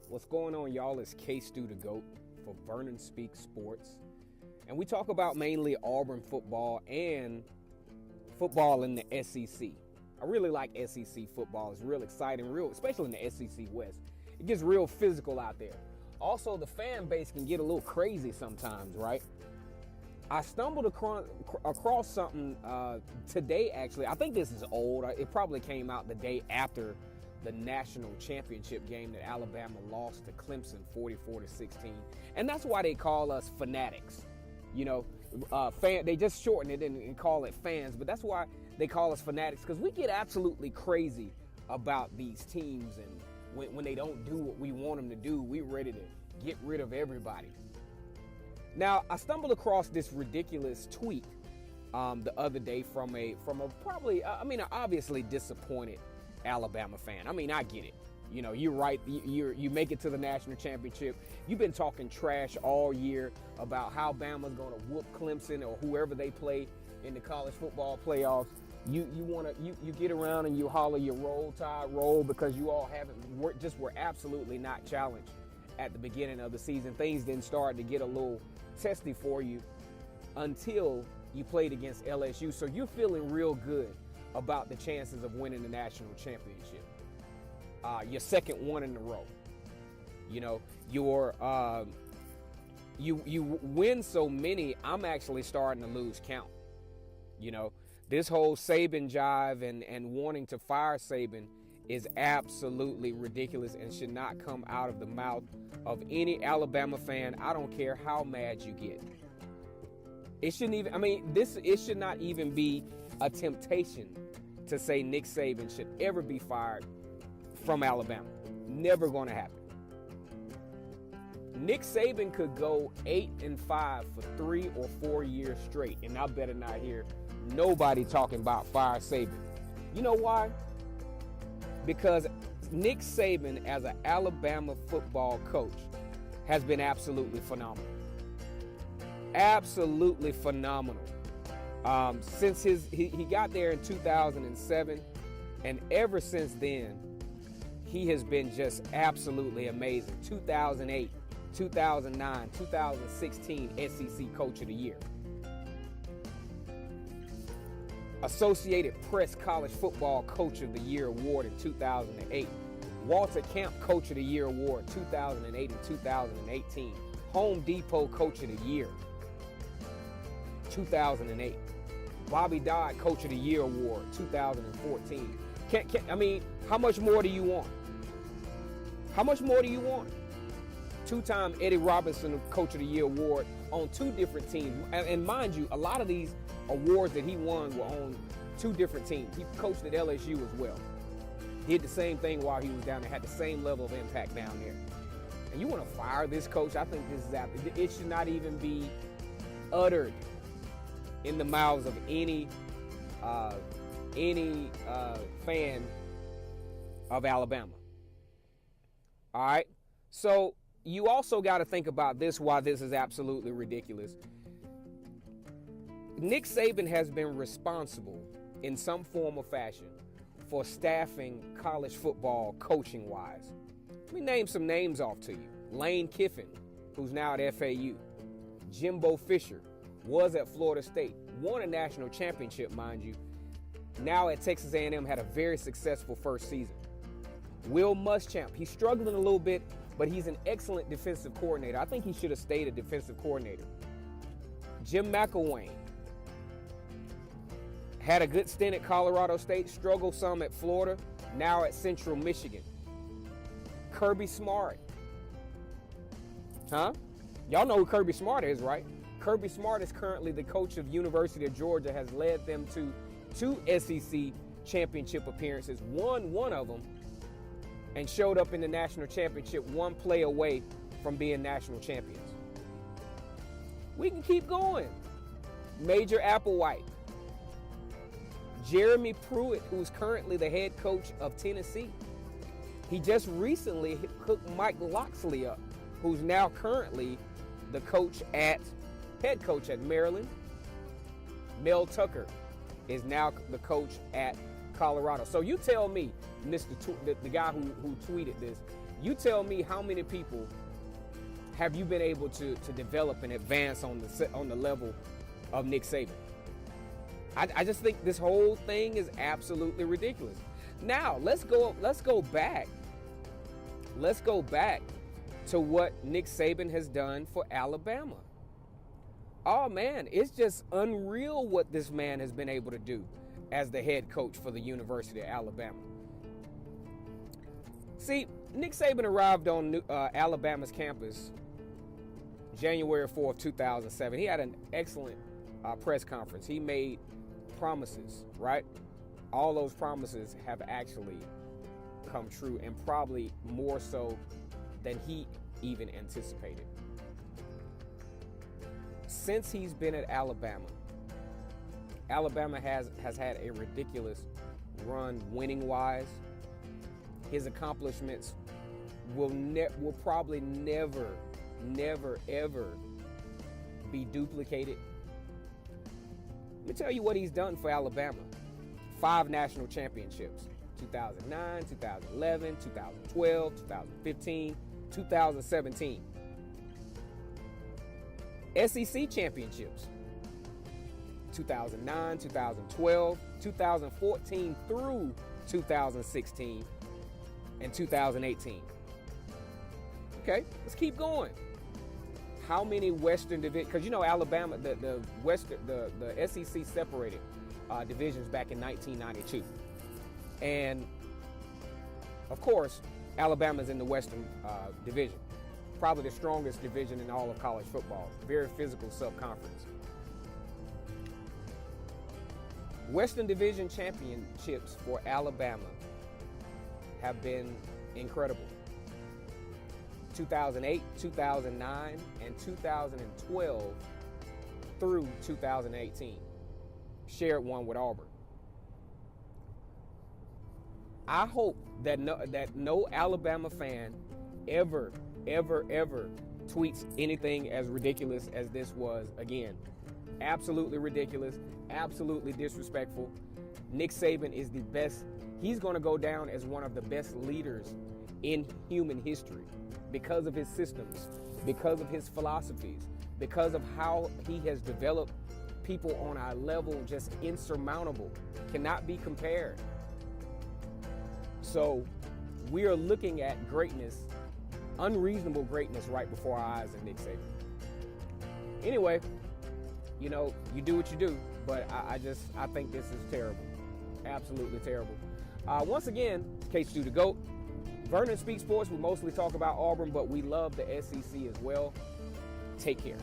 What's going on, y'all? It's K-Stu the GOAT for Vernon Speaks Sports. And we talk about mainly Auburn football and football in the SEC. I really like SEC football. It's real exciting, especially in the SEC West. It gets real physical out there. Also, the fan base can get a little crazy sometimes, right? I stumbled across something today, actually. I think this is old. It probably came out the day after the national championship game that Alabama lost to Clemson 44-16. And that's why they call us fanatics. You know, they just shorten it and call it fans, but that's why they call us fanatics, because we get absolutely crazy about these teams, and when they don't do what we want them to do, we're ready to get rid of everybody. Now, I stumbled across this ridiculous tweet the other day from a probably, an obviously disappointed Alabama fan. I mean, I get it. You know, you're right. You make it to the national championship. You've been talking trash all year about how Bama's going to whoop Clemson or whoever they play in the college football playoffs. You get around and you holler your roll tide roll because you all were absolutely not challenged at the beginning of the season. Things didn't start to get a little testy for you until you played against LSU. So you're feeling real good about the chances of winning the national championship. Your second one in a row. You know, you win so many, I'm actually starting to lose count. You know, this whole Saban jive and wanting to fire Saban is absolutely ridiculous and should not come out of the mouth of any Alabama fan. I don't care how mad you get. It shouldn't even, it should not even be a temptation to say Nick Saban should ever be fired from Alabama. Never going to happen. Nick Saban could go 8-5 for 3 or 4 years straight, and I better not hear nobody talking about fire Saban. You know why? Because Nick Saban, as an Alabama football coach, has been absolutely phenomenal. Absolutely phenomenal. Since he got there in 2007, and ever since then, he has been just absolutely amazing. 2008, 2009, 2016 SEC Coach of the Year. Associated Press College Football Coach of the Year Award in 2008. Walter Camp Coach of the Year Award 2008 and 2018. Home Depot Coach of the Year 2008. Bobby Dodd Coach of the Year Award 2014. How much more do you want? How much more do you want? Two-time Eddie Robinson Coach of the Year Award on 2 different teams. And mind you, a lot of these awards that he won were on 2 different teams. He coached at LSU as well. Did the same thing while he was down there, had the same level of impact down there. And you want to fire this coach? I think this is out there. It should not even be uttered in the mouths of any fan of Alabama. All right? So you also got to think about this, why this is absolutely ridiculous. Nick Saban has been responsible in some form or fashion for staffing college football coaching-wise. Let me name some names off to you. Lane Kiffin, who's now at FAU. Jimbo Fisher, was at Florida State. Won a national championship, mind you. Now at Texas A&M, had a very successful first season. Will Muschamp, he's struggling a little bit, but he's an excellent defensive coordinator. I think he should have stayed a defensive coordinator. Jim McElwain had a good stint at Colorado State, struggled some at Florida, now at Central Michigan. Kirby Smart. Huh? Y'all know who Kirby Smart is, right? Kirby Smart is currently the coach of University of Georgia, has led them to 2 SEC championship appearances, won one of them, and showed up in the national championship 1 play away from being national champions. We can keep going. Major Applewhite. Jeremy Pruitt, who's currently the head coach of Tennessee. He just recently hooked Mike Locksley up, who's now currently the head coach at Maryland. Mel Tucker is now the coach at Colorado. So you tell me, the guy who tweeted this, You tell me how many people have you been able to develop and advance on the level of Nick Saban? I just think this whole thing is absolutely ridiculous. Now let's go back. Let's go back to what Nick Saban has done for Alabama. Oh man, it's just unreal what this man has been able to do as the head coach for the University of Alabama. See, Nick Saban arrived on Alabama's campus January 4th, 2007. He had an excellent press conference. He made promises, right? All those promises have actually come true, and probably more so than he even anticipated. Since he's been at Alabama, Alabama has had a ridiculous run winning-wise. His accomplishments will probably never, ever be duplicated. Let me tell you what he's done for Alabama. 5 national championships: 2009, 2011, 2012, 2015, 2017. SEC championships: 2009, 2012, 2014 through 2016, and 2018. Okay, let's keep going. How many Western divisions? Because you know Alabama, the SEC separated divisions back in 1992, and of course Alabama's in the Western division, probably the strongest division in all of college football. Very physical sub-conference. Western Division championships for Alabama have been incredible. 2008, 2009, and 2012 through 2018. Shared one with Auburn. I hope that no Alabama fan ever tweets anything as ridiculous as this was. Again, absolutely ridiculous, absolutely disrespectful. Nick Saban is the best. He's going to go down as one of the best leaders in human history because of his systems, because of his philosophies, because of how he has developed people on a level just insurmountable, cannot be compared. So we are looking at greatness, unreasonable greatness right before our eyes in Nick Saban. Anyway, you know, you do what you do, but I think this is terrible. Absolutely terrible. Once again, K-Stu the GOAT. Vernon Speaks Sports. We mostly talk about Auburn, but we love the SEC as well. Take care.